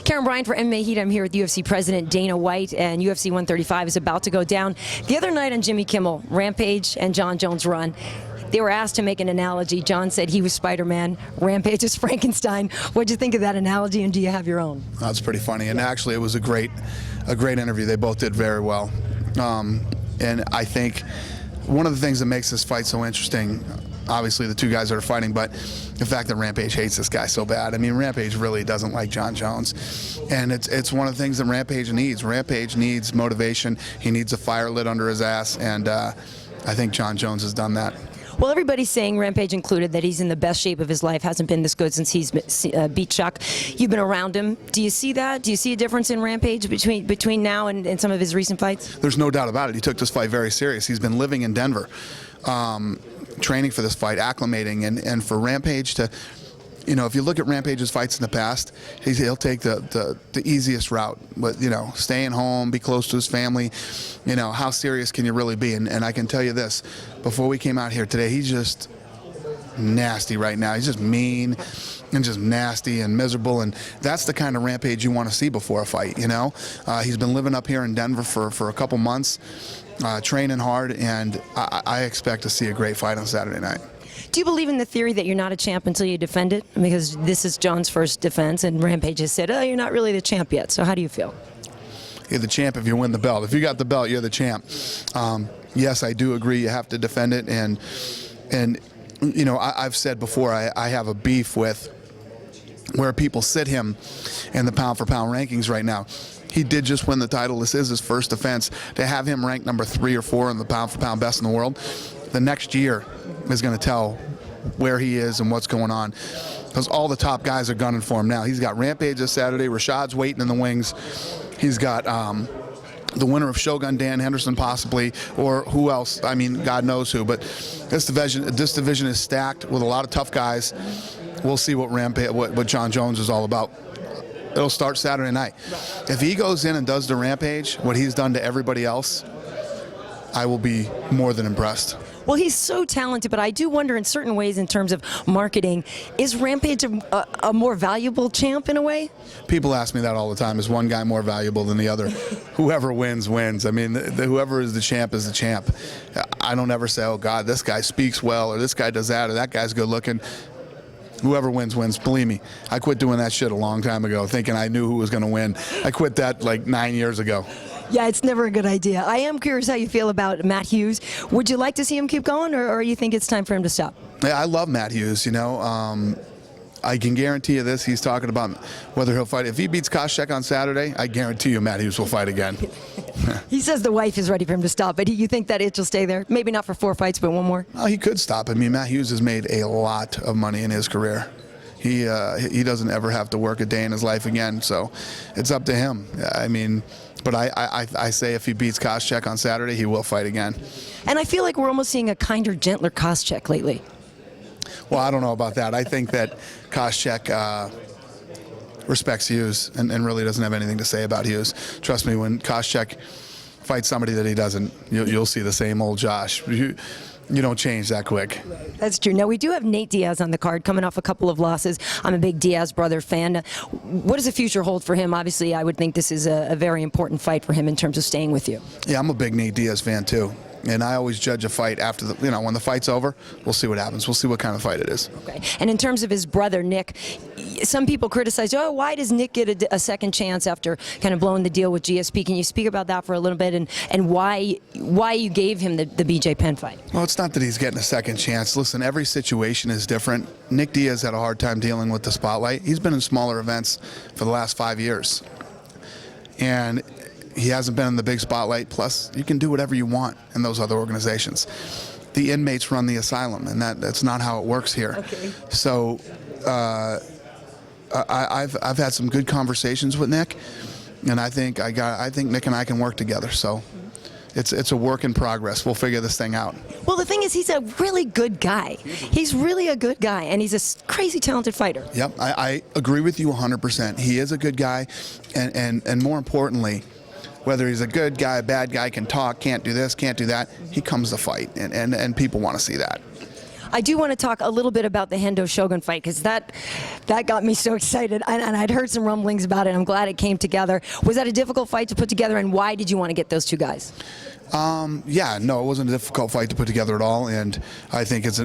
Karyn Bryant for MMA H.E.A.T. I'm here with UFC President Dana White, and UFC 135 is about to go down. The other night on Jimmy Kimmel, Rampage and Jon Jones run. They were asked to make an analogy. Jon said he was Spider-Man, Rampage is Frankenstein. What'd you think of that analogy, and do you have your own? That's pretty funny, and actually it was a great interview. They both did very well. And I think one of the things that makes this fight so interesting, obviously the two guys that are fighting, but the fact that Rampage hates this guy so bad. I mean, Rampage really doesn't like Jon Jones, and it's one of the things that Rampage needs. Rampage needs motivation. He needs a fire lit under his ass, and I think Jon Jones has done that. Well, everybody's saying, Rampage included, that he's in the best shape of his life. Hasn't been this good since he's beat Chuck. You've been around him. Do you see that? Do you see a difference in Rampage between now and some of his recent fights? There's no doubt about it. He took this fight very serious. He's been living in Denver, training for this fight, acclimating, and for Rampage to, you know, if you look at Rampage's fights in the past, he'll take the easiest route, but, you know, staying home, be close to his family. You know, how serious can you really be? And I can tell you this, before we came out here today, he's just nasty right now. He's just mean and just nasty and miserable, and that's the kind of Rampage you want to see before a fight, you know? He's been living up here in Denver for a couple months, training hard, and I expect to see a great fight on Saturday night. Do you believe in the theory that you're not a champ until you defend it? Because this is Jon's first defense, and Rampage has said, oh, you're not really the champ yet. So how do you feel? You're the champ if you win the belt. If you got the belt, you're the champ. Yes, I do agree you have to defend it, and you know, I've said before, I have a beef with where people sit him in the pound-for-pound rankings right now. He did just win the title. This is his first defense. To have him ranked number 3 or 4 in the pound-for-pound best in the world, the next year is going to tell where he is and what's going on, because all the top guys are gunning for him now. He's got Rampage this Saturday. Rashad's waiting in the wings. He's got the winner of Shogun, Dan Henderson, possibly, or who else? I mean, God knows who. But this division is stacked with a lot of tough guys. We'll see what Jon Jones is all about. It'll start Saturday night. If he goes in and does the Rampage, what he's done to everybody else, I will be more than impressed. Well, he's so talented, but I do wonder in certain ways in terms of marketing, is Rampage a more valuable champ in a way? People ask me that all the time. Is one guy more valuable than the other? Whoever wins, wins. I mean, whoever is the champ is the champ. I don't ever say, oh, God, this guy speaks well, or this guy does that, or that guy's good looking. Whoever wins, wins. Believe me, I quit doing that shit a long time ago, thinking I knew who was going to win. I quit that like 9 years ago. Yeah, it's never a good idea. I am curious how you feel about Matt Hughes. Would you like to see him keep going, or you think it's time for him to stop? Yeah, I love Matt Hughes, you know. I can guarantee you this, he's talking about whether he'll fight. If he beats Koscheck on Saturday, I guarantee you Matt Hughes will fight again. He says the wife is ready for him to stop, but you think that itch will stay there? Maybe not for 4 fights, but one more? Oh, he could stop. I mean, Matt Hughes has made a lot of money in his career. He doesn't ever have to work a day in his life again, so it's up to him. I mean, but I say if he beats Koscheck on Saturday, he will fight again. And I feel like we're almost seeing a kinder, gentler Koscheck lately. Well, I don't know about that. I think that Koscheck respects Hughes and really doesn't have anything to say about Hughes. Trust me, when Koscheck fights somebody that he doesn't, you'll see the same old Josh. You don't change that quick. That's true. Now, we do have Nate Diaz on the card, coming off a couple of losses. I'm a big Diaz brother fan. What does the future hold for him? Obviously, I would think this is a very important fight for him in terms of staying with you. Yeah, I'm a big Nate Diaz fan, too. And I always judge a fight after the, when the fight's over, we'll see what happens. We'll see what kind of fight it is. Okay. And in terms of his brother, Nick, some people criticize, oh, why does Nick get a second chance after kind of blowing the deal with GSP? Can you speak about that for a little bit, and why you gave him the BJ Penn fight? Well, it's not that he's getting a second chance. Listen, every situation is different. Nick Diaz had a hard time dealing with the spotlight. He's been in smaller events for the last 5 years. And he hasn't been in the big spotlight. Plus, you can do whatever you want in those other organizations. The inmates run the asylum, and that's not how it works here. Okay. So I've had some good conversations with Nick, and I think Nick and I can work together. So it's a work in progress. We'll figure this thing out. Well, the thing is, he's a really good guy. He's really a good guy, and he's a crazy talented fighter. Yep, I agree with you 100%. He is a good guy, and more importantly, whether he's a good guy, a bad guy, can talk, can't do this, can't do that, he comes to fight, and people want to see that. I do want to talk a little bit about the Hendo Shogun fight, because that got me so excited, and I'd heard some rumblings about it. I'm glad it came together. Was that a difficult fight to put together, and why did you want to get those two guys? Yeah, no, it wasn't a difficult fight to put together at all, and I think it's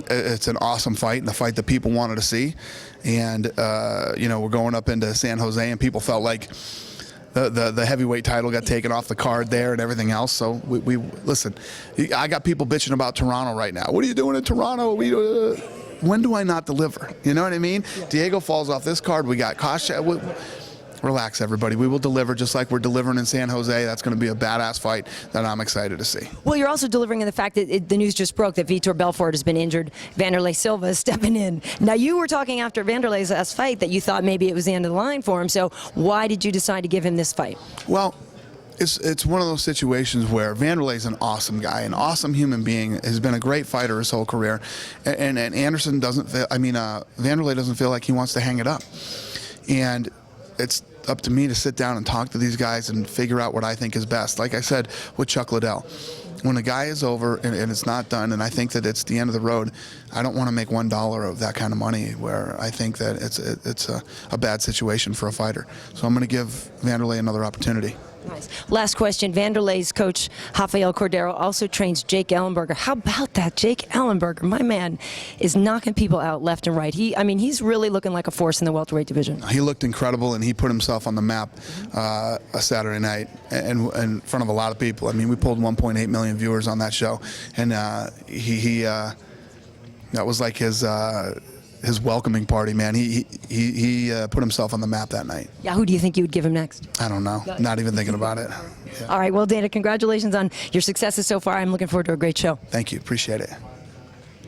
an awesome fight, and the fight that people wanted to see. And you know, we're going up into San Jose, and people felt like the heavyweight title got taken off the card there and everything else. So we listen. I got people bitching about Toronto right now. What are you doing in Toronto? When do I not deliver? You know what I mean? Yeah. Diego falls off this card. We got Kasha. Relax, everybody. We will deliver just like we're delivering in San Jose. That's going to be a badass fight that I'm excited to see. Well, you're also delivering in the fact that the news just broke that Vitor Belfort has been injured. Wanderlei Silva is stepping in. Now, you were talking after Wanderlei's last fight that you thought maybe it was the end of the line for him. So why did you decide to give him this fight? Well, it's one of those situations where Wanderlei's an awesome guy, an awesome human being, has been a great fighter his whole career, and Anderson doesn't feel, Wanderlei doesn't feel like he wants to hang it up. And it's up to me to sit down and talk to these guys and figure out what I think is best. Like I said with Chuck Liddell, when a guy is over and it's not done, and I think that it's the end of the road, I don't want to make $1 of that kind of money, where I think that it's a bad situation for a fighter. So I'm going to give Wanderlei another opportunity. Nice. Last question. Wanderlei's coach, Rafael Cordero, also trains Jake Ellenberger. How about that? Jake Ellenberger, my man, is knocking people out left and right. He's really looking like a force in the welterweight division. He looked incredible, and he put himself on the map a Saturday night in front of a lot of people. I mean, we pulled 1.8 million viewers on that show, and that was like his welcoming party, man. He put himself on the map that night. Yeah, who do you think you would give him next? I don't know. Not even thinking about it. Yeah. All right, well, Dana, congratulations on your successes so far. I'm looking forward to a great show. Thank you. Appreciate it.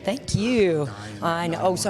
Thank you. I know. Oh, sorry.